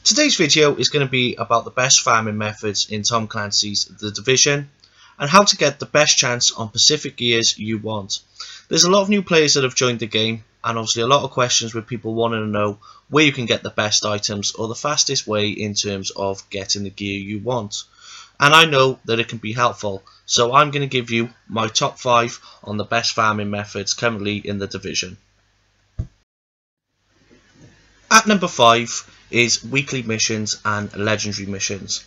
Today's video is going to be about the best farming methods in Tom Clancy's The Division and how to get the best chance on Pacific gears you want. There's a lot of new players that have joined the game and obviously a lot of questions with people wanting to know where you can get the best items or the fastest way in terms of getting the gear you want. And I know that it can be helpful, so I'm going to give you my top 5 on the best farming methods currently in The Division. At number 5 is weekly missions and legendary missions.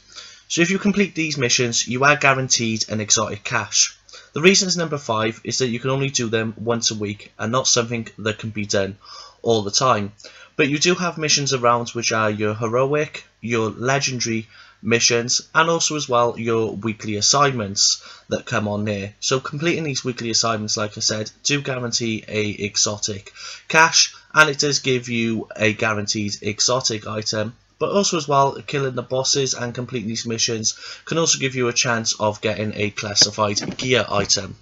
So if you complete these missions, you are guaranteed an exotic cache. The reason it's number 5 is that you can only do them once a week and not something that can be done all the time. But you do have missions around which are your heroic, your legendary missions, and also as well your weekly assignments that come on there. So completing these weekly assignments, like I said, do guarantee a exotic cache, and it does give you a guaranteed exotic item. But also as well, killing the bosses and completing these missions can also give you a chance of getting a classified gear item.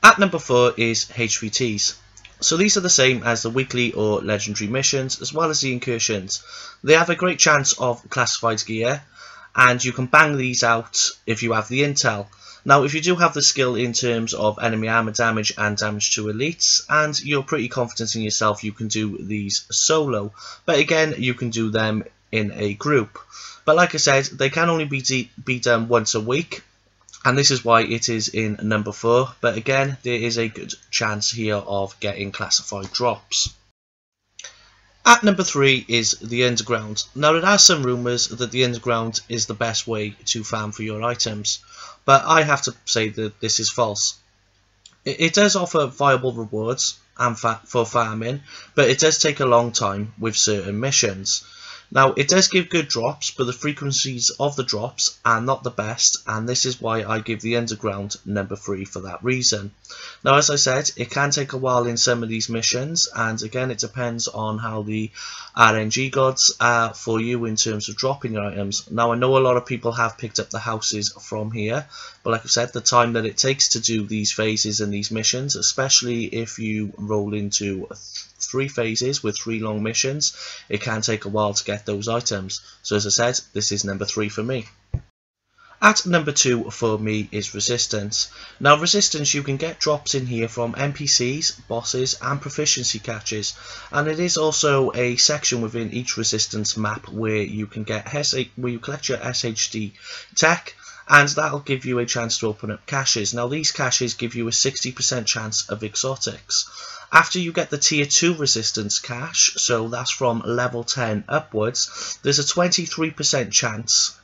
At number 4 is HPTs. So these are the same as the weekly or legendary missions as well as the incursions. They have a great chance of classified gear and you can bang these out if you have the intel. Now if you do have the skill in terms of enemy armor damage and damage to elites and you're pretty confident in yourself, you can do these solo, but again you can do them in a group. But like I said, they can only be done once a week. And this is why it is in number 4, but again there is a good chance here of getting classified drops. At number 3 is the underground. Now there are some rumours that the underground is the best way to farm for your items, but I have to say that this is false. It does offer viable rewards and for farming, but it does take a long time with certain missions. Now it does give good drops, but the frequencies of the drops are not the best, and this is why I give the underground number 3 for that reason. Now as I said, it can take a while in some of these missions, and again it depends on how the RNG gods are for you in terms of dropping your items. Now I know a lot of people have picked up the houses from here, but like I said, the time that it takes to do these phases and these missions, especially if you roll into 3 phases with 3 long missions, it can take a while to get those items. So as I said, this is number 3 for me. At number 2 for me is resistance. Now resistance, you can get drops in here from NPCs, bosses and proficiency catches, and it is also a section within each resistance map where you can get where you collect your SHD tech, and that'll give you a chance to open up caches. Now these caches give you a 60% chance of exotics. After you get the tier 2 resistance cache, so that's from level 10 upwards, there's a 23% chance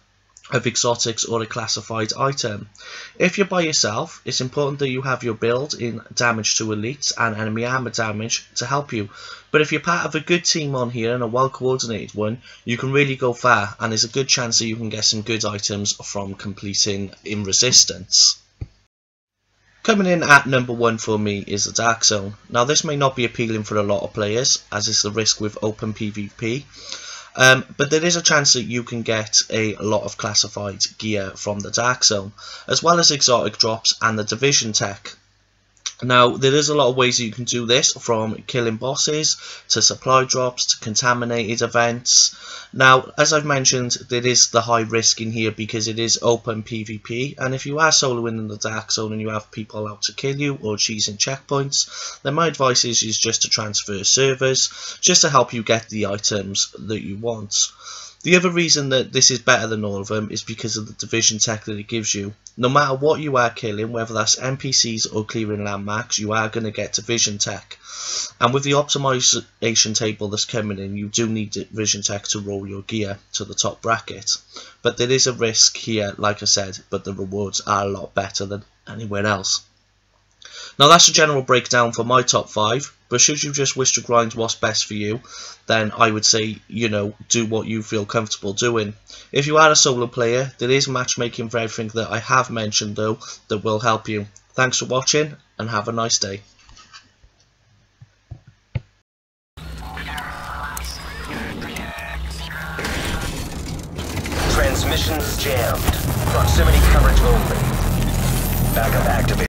of exotics or a classified item. If you're by yourself, it's important that you have your build in damage to elites and enemy armor damage to help you. But if you're part of a good team on here and a well coordinated one, you can really go far, and there's a good chance that you can get some good items from completing in resistance. Coming in at number 1 for me is the Dark Zone. Now this may not be appealing for a lot of players as it's the risk with open PvP, but there is a chance that you can get a lot of classified gear from the Dark Zone, as well as exotic drops and the Division tech. Now there is a lot of ways that you can do this, from killing bosses to supply drops to contaminated events. Now as I've mentioned, there is the high risk in here because it is open PvP, and if you are soloing in the Dark Zone and you have people out to kill you or cheesing checkpoints, then my advice is just to transfer servers just to help you get the items that you want. The other reason that this is better than all of them is because of the Division tech that it gives you. No matter what you are killing, whether that's NPCs or clearing landmarks, you are going to get Division tech. And with the optimization table that's coming in, you do need Division tech to roll your gear to the top bracket. But there is a risk here, like I said, but the rewards are a lot better than anywhere else. Now that's a general breakdown for my top 5, but should you just wish to grind what's best for you, then I would say, do what you feel comfortable doing. If you are a solo player, there is matchmaking for everything that I have mentioned though that will help you. Thanks for watching and have a nice day. Transmissions jammed. Proximity coverage only. Backup activated.